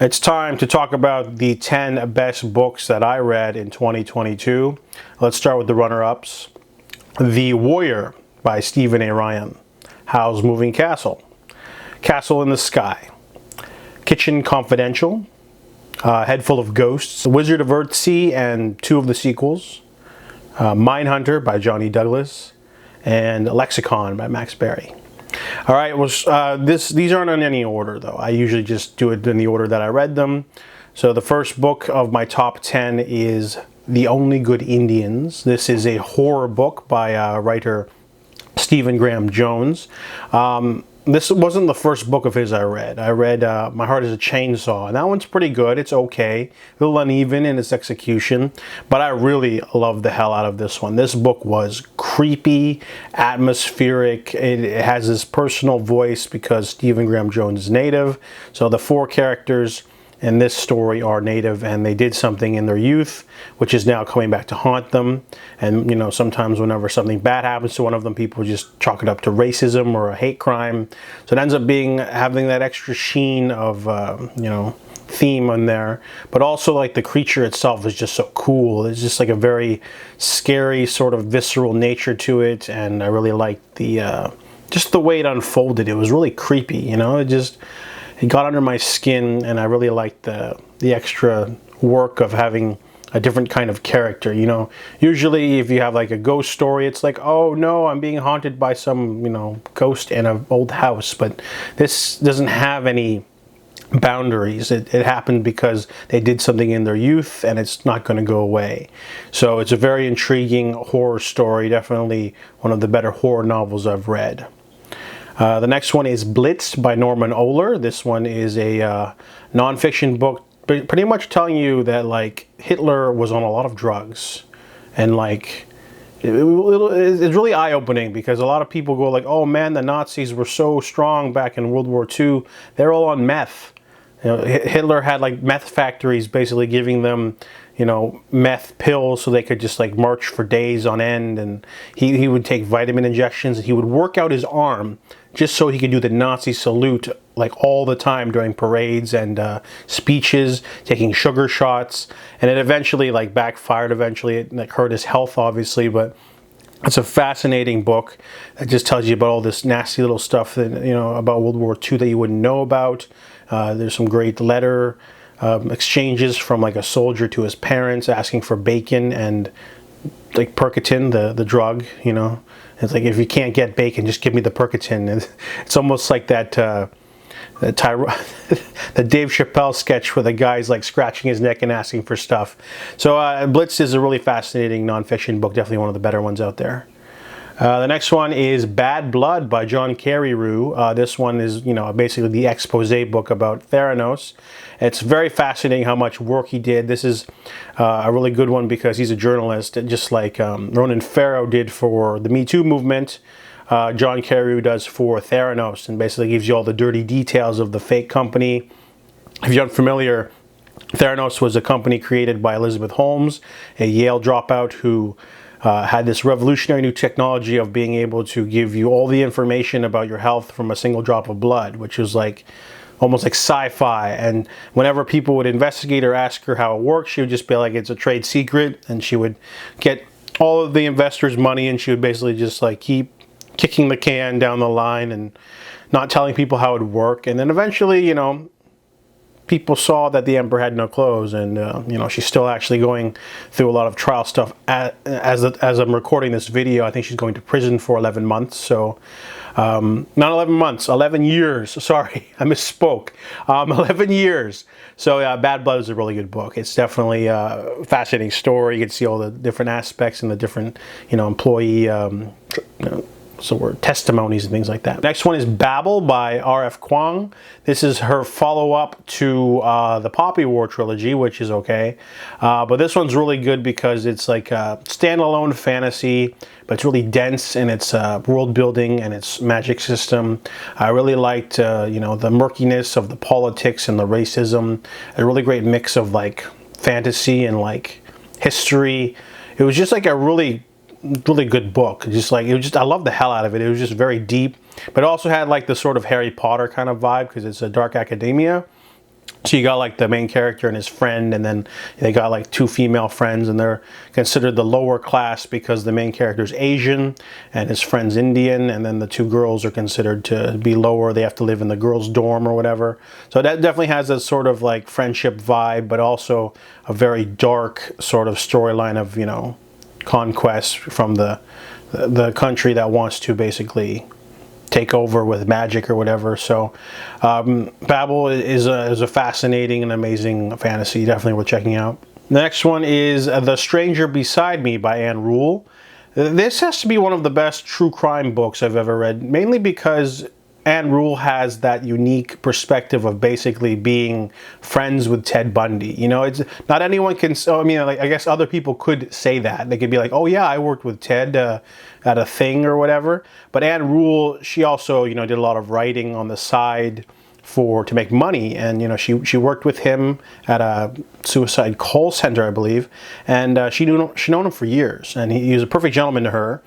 It's time to talk about the 10 best books that I read in 2022. Let's start with the runner-ups. The Warrior by Stephen A. Ryan. Howl's Moving Castle. Castle in the Sky. Kitchen Confidential. Head Full of Ghosts. The Wizard of Earthsea and two of the sequels. Mindhunter by Johnny Douglas. And Lexicon by Max Barry. All right, these aren't in any order, though. I usually just do it in the order that I read them. So the first book of my top 10 is The Only Good Indians. This is a horror book by writer Stephen Graham Jones. This wasn't the first book of his I read. I read My Heart is a Chainsaw, and that one's pretty good. It's okay. A little uneven in its execution, but I really loved the hell out of this one. This book was creepy, atmospheric. It has this personal voice because Stephen Graham Jones is native. So the four characters in this story are native, and they did something in their youth which is now coming back to haunt them. And you know, sometimes whenever something bad happens to one of them, people just chalk it up to racism or a hate crime. So it ends up having that extra sheen of theme on there, but also like the creature itself is just so cool. It's just like a very scary sort of visceral nature to it, and I really liked the just the way it unfolded. It was really creepy, you know. It got under my skin, and I really liked the extra work of having a different kind of character, you know. Usually if you have like a ghost story, it's like, oh no, I'm being haunted by some, ghost in an old house. But this doesn't have any boundaries. It happened because they did something in their youth, and it's not going to go away. So it's a very intriguing horror story, definitely one of the better horror novels I've read. The next one is Blitz by Norman Ohler. This one is a nonfiction book, pretty much telling you that like Hitler was on a lot of drugs, and like it's really eye-opening because a lot of people go like, oh man, the Nazis were so strong back in World War II. They're all on meth. Hitler had like meth factories basically giving them, meth pills so they could just like march for days on end, and he would take vitamin injections, and he would work out his arm just so he could do the Nazi salute like all the time during parades and speeches, taking sugar shots, and it eventually like backfired. Eventually it like hurt his health, obviously, but it's a fascinating book that just tells you about all this nasty little stuff that, about World War II that you wouldn't know about. There's some great letter exchanges from like a soldier to his parents asking for bacon and like Percotin, the drug, It's like, if you can't get bacon, just give me the Percotin. It's almost like that the Dave Chappelle sketch where the guy's like scratching his neck and asking for stuff. So Blitz is a really fascinating nonfiction book, definitely one of the better ones out there. The next one is Bad Blood by John Carreyrou. This one is, basically the expose book about Theranos. It's very fascinating how much work he did. This is a really good one because he's a journalist, just like Ronan Farrow did for the Me Too movement. John Carreyrou does for Theranos, and basically gives you all the dirty details of the fake company. If you're unfamiliar, Theranos was a company created by Elizabeth Holmes, a Yale dropout who had this revolutionary new technology of being able to give you all the information about your health from a single drop of blood, which was like almost like sci-fi. And whenever people would investigate or ask her how it works, she would just be like, it's a trade secret, and she would get all of the investors' money, and she would basically just like keep kicking the can down the line and not telling people how it would work. And then eventually, people saw that the emperor had no clothes, and she's still actually going through a lot of trial stuff. As I'm recording this video, I think she's going to prison for 11 months. So not 11 months, 11 years. Sorry, I misspoke. 11 years. So Bad Blood is a really good book. It's definitely a fascinating story. You can see all the different aspects and the different employee testimonies and things like that. Next one is Babel by R.F. Kuang. This is her follow-up to the Poppy War trilogy, which is okay. But this one's really good because it's like a standalone fantasy, but it's really dense in its world building and its magic system. I really liked, the murkiness of the politics and the racism. A really great mix of like fantasy and like history. It was just like a really good book. I love the hell out of it. It was just very deep, but it also had like the sort of Harry Potter kind of vibe because it's a dark academia. So you got like the main character and his friend, and then they got like two female friends, and they're considered the lower class because the main character is Asian and his friend's Indian, and then the two girls are considered to be lower. They have to live in the girls' dorm or whatever. So that definitely has a sort of like friendship vibe, but also a very dark sort of storyline of, you know, conquest from the country that wants to basically take over with magic or whatever. So Babel is a fascinating and amazing fantasy, definitely worth checking out. The next one is The Stranger Beside Me by Ann Rule. This has to be one of the best true crime books I've ever read, mainly because Ann Rule has that unique perspective of basically being friends with Ted Bundy. You know, it's not anyone can. I mean, like, I guess other people could say that. They could be like, "Oh yeah, I worked with Ted at a thing or whatever." But Ann Rule, she also, you know, did a lot of writing on the side to make money, and you know, she worked with him at a suicide call center, I believe, and she known him for years, and he was a perfect gentleman to her.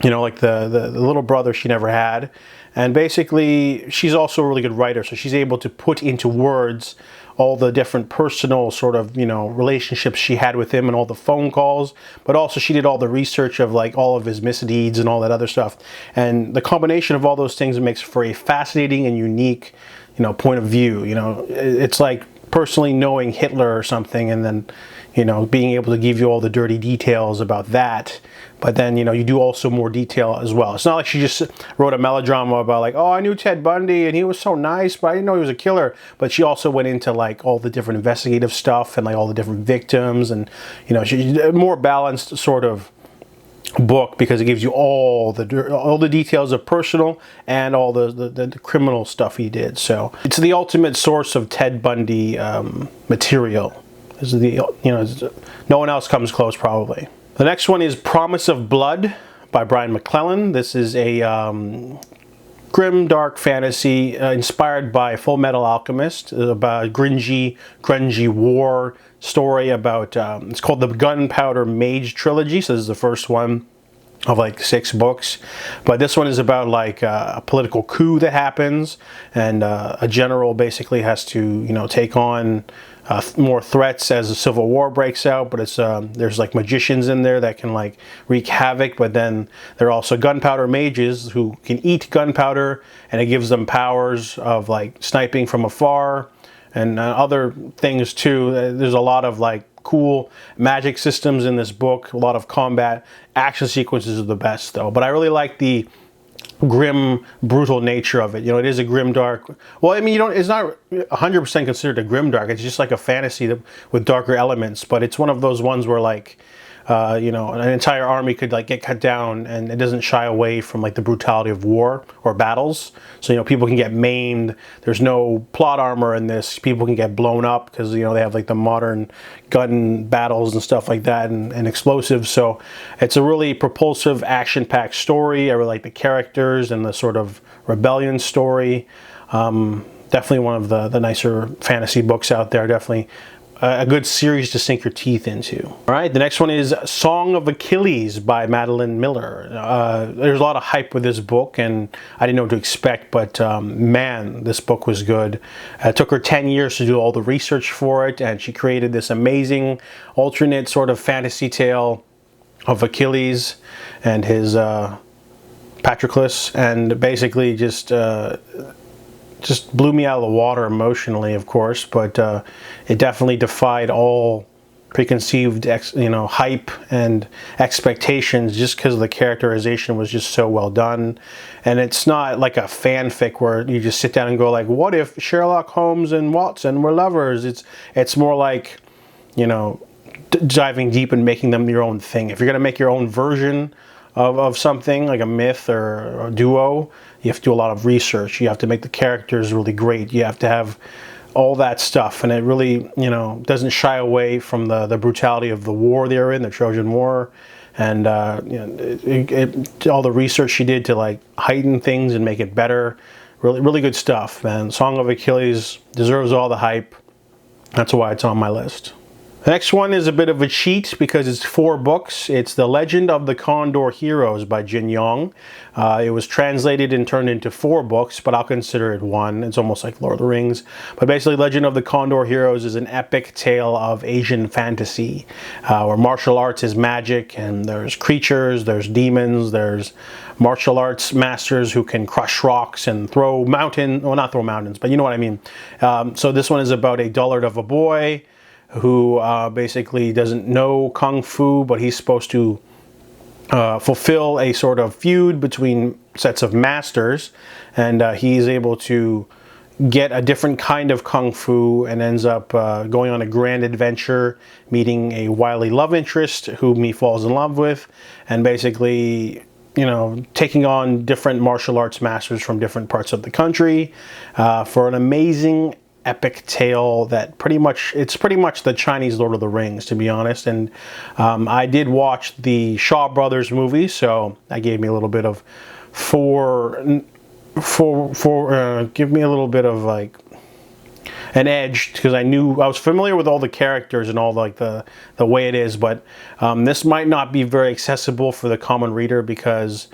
You know, like the little brother she never had. And basically, she's also a really good writer, so she's able to put into words all the different personal sort of, you know, relationships she had with him and all the phone calls, but also she did all the research of like all of his misdeeds and all that other stuff. And the combination of all those things makes for a fascinating and unique, you know, point of view. You know, it's like personally knowing Hitler or something, and then, you know, being able to give you all the dirty details about that. But then, you know, you do also more detail as well. It's not like she just wrote a melodrama about like, oh, I knew Ted Bundy and he was so nice, but I didn't know he was a killer. But she also went into like all the different investigative stuff and like all the different victims, and, you know, she's a more balanced sort of book because it gives you all the details of personal and all the criminal stuff he did. So it's the ultimate source of Ted Bundy material. This is the, you know, no one else comes close probably. The next one is Promise of Blood by Brian McClellan. This is a grim, dark fantasy inspired by Full Metal Alchemist, about a grungy war story about, it's called the Gunpowder Mage Trilogy, so this is the first one of like 6 books. But this one is about like a political coup that happens, and a general basically has to, you know, take on more threats as a civil war breaks out. But it's there's like magicians in there that can like wreak havoc, but then there are also gunpowder mages who can eat gunpowder, and it gives them powers of like sniping from afar and other things too. There's a lot of like cool magic systems in this book, a lot of combat. Action sequences are the best though, but I really like the grim, brutal nature of it. You know, it is a grim dark. Well, I mean, it's not 100% considered a grim dark. It's just like a fantasy with darker elements. But it's one of those ones where like, you know, an entire army could like get cut down, and it doesn't shy away from like the brutality of war or battles. So, you know, people can get maimed. There's no plot armor in this. People can get blown up because, you know, they have like the modern gun battles and stuff like that, and explosives. So it's a really propulsive, action-packed story. I really like the characters and the sort of rebellion story. Definitely one of the nicer fantasy books out there. Definitely a good series to sink your teeth into. All right, the next one is Song of Achilles by Madeline Miller. There's a lot of hype with this book, and I didn't know what to expect, but man, this book was good. It took her 10 years to do all the research for it, and she created this amazing alternate sort of fantasy tale of Achilles and his Patroclus, and basically just blew me out of the water emotionally, of course, but it definitely defied all preconceived, hype and expectations, just because the characterization was just so well done. And it's not like a fanfic where you just sit down and go like, what if Sherlock Holmes and Watson were lovers? It's more like, you know, diving deep and making them your own thing. If you're gonna make your own version of something like a myth or a duo, you have to do a lot of research. You have to make the characters really great. You have to have all that stuff, and it really, you know, doesn't shy away from the brutality of the war they're in, the Trojan War, and you know, all the research she did to like heighten things and make it better. Really, really good stuff, man. Song of Achilles deserves all the hype. That's why it's on my list. The next one is a bit of a cheat because it's 4 books. It's The Legend of the Condor Heroes by Jin Yong. It was translated and turned into 4 books, but I'll consider it one. It's almost like Lord of the Rings. But basically, Legend of the Condor Heroes is an epic tale of Asian fantasy, where martial arts is magic, and there's creatures, there's demons, there's martial arts masters who can crush rocks and throw mountains. Well, not throw mountains, but you know what I mean. So this one is about a dullard of a boy who basically doesn't know Kung Fu, but he's supposed to fulfill a sort of feud between sets of masters, and he's able to get a different kind of Kung Fu and ends up going on a grand adventure, meeting a wily love interest whom he falls in love with, and basically, you know, taking on different martial arts masters from different parts of the country for an amazing epic tale that it's pretty much the Chinese Lord of the Rings, to be honest. And I did watch the Shaw Brothers movie, so that gave me a little bit of give me a little bit of like an edge, because I was familiar with all the characters and all like the way it is, but this might not be very accessible for the common reader, because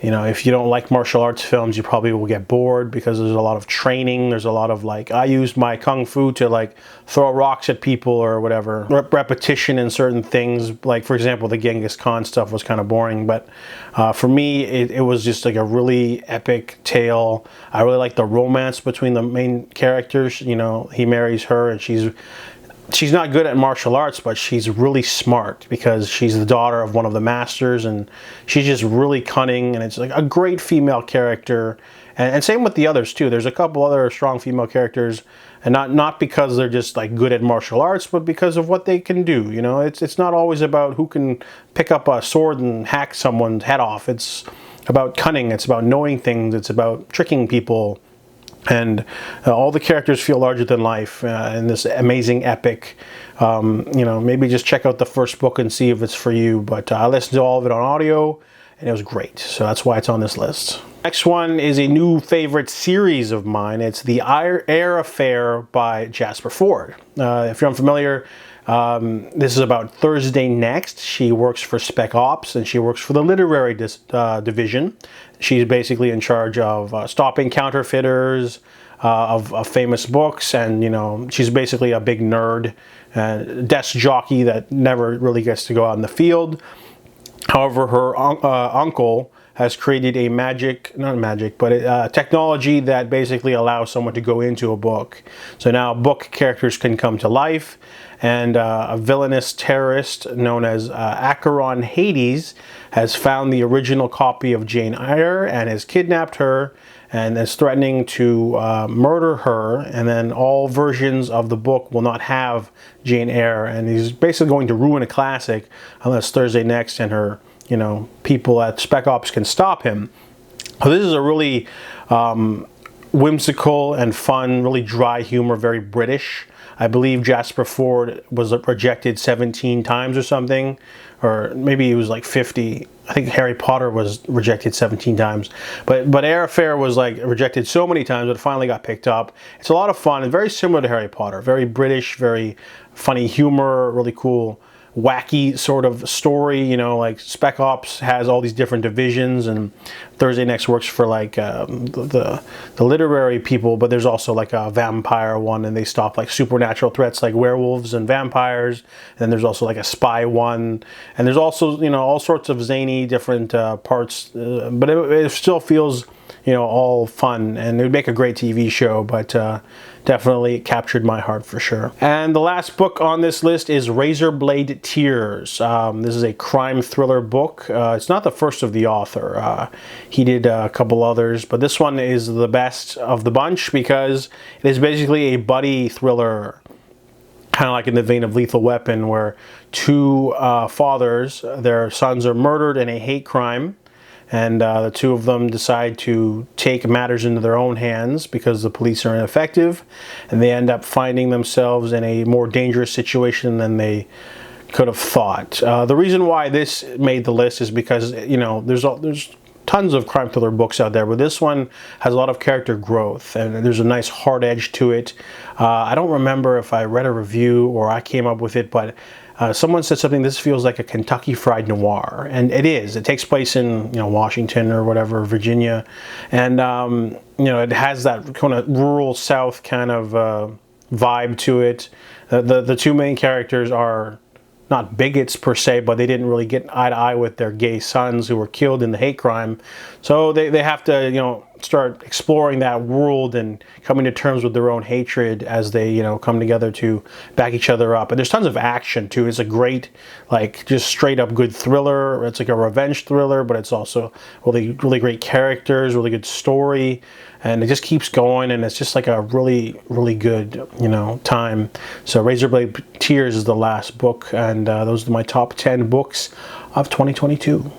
you know, if you don't like martial arts films, you probably will get bored because there's a lot of training. There's a lot of like, I used my Kung Fu to like throw rocks at people or whatever. Repetition in certain things. Like, for example, the Genghis Khan stuff was kind of boring. But for me, it was just like a really epic tale. I really like the romance between the main characters. You know, he marries her and she's not good at martial arts, but she's really smart because she's the daughter of one of the masters, and she's just really cunning, and it's like a great female character. And same with the others too. There's a couple other strong female characters, and not because they're just like good at martial arts, but because of what they can do. You know, it's not always about who can pick up a sword and hack someone's head off. It's about cunning. It's about knowing things. It's about tricking people. And all the characters feel larger than life in this amazing epic. You know, maybe just check out the first book and see if it's for you. But I listened to all of it on audio, and it was great. So that's why it's on this list. Next one is a new favorite series of mine. It's The Air Affair by Jasper Fforde. If you're unfamiliar, this is about Thursday Next. She works for Spec Ops, and she works for the literary division. She's basically in charge of stopping counterfeiters of famous books, and you know, she's basically a big nerd, desk jockey that never really gets to go out in the field. However, her uncle has created a technology that basically allows someone to go into a book. So now book characters can come to life, and a villainous terrorist known as Acheron Hades has found the original copy of Jane Eyre and has kidnapped her and is threatening to murder her, and then all versions of the book will not have Jane Eyre, and he's basically going to ruin a classic unless Thursday Next and her, you know, people at Spec Ops can stop him. So this is a really whimsical and fun, really dry humor, very British. I believe Jasper Fforde was rejected 17 times or something, or maybe it was like 50. I think Harry Potter was rejected 17 times. But Air Affair was like rejected so many times that it finally got picked up. It's a lot of fun and very similar to Harry Potter. Very British, very funny humor, really cool, wacky sort of story. You know, like Spec Ops has all these different divisions, and Thursday Next works for like the literary people, but there's also like a vampire one, and they stop like supernatural threats like werewolves and vampires. And then there's also like a spy one, and there's also, you know, all sorts of zany different parts, but it still feels, you know, all fun, and it would make a great TV show. But definitely captured my heart for sure. And the last book on this list is Razorblade Tears. This is a crime thriller book. It's not the first of the author. He did a couple others, but this one is the best of the bunch because it is basically a buddy thriller, kind of like in the vein of Lethal Weapon, where two fathers, their sons are murdered in a hate crime, and the two of them decide to take matters into their own hands because the police are ineffective, and they end up finding themselves in a more dangerous situation than they could have thought. The reason why this made the list is because, you know, there's tons of crime thriller books out there, but this one has a lot of character growth, and there's a nice hard edge to it. I don't remember if I read a review or I came up with it, but someone said something, this feels like a Kentucky Fried Noir, and it is. It takes place in, Washington or whatever, Virginia, and it has that kind of rural South kind of vibe to it. The two main characters are not bigots per se, but they didn't really get eye to eye with their gay sons who were killed in the hate crime. So they have to, start exploring that world and coming to terms with their own hatred as they, come together to back each other up. And there's tons of action too. It's a great, just straight up good thriller. It's like a revenge thriller, but it's also really, really great characters, really good story. And it just keeps going, and it's just like a really, really good, time. So Razorblade Tears is the last book, and those are my top 10 books of 2022.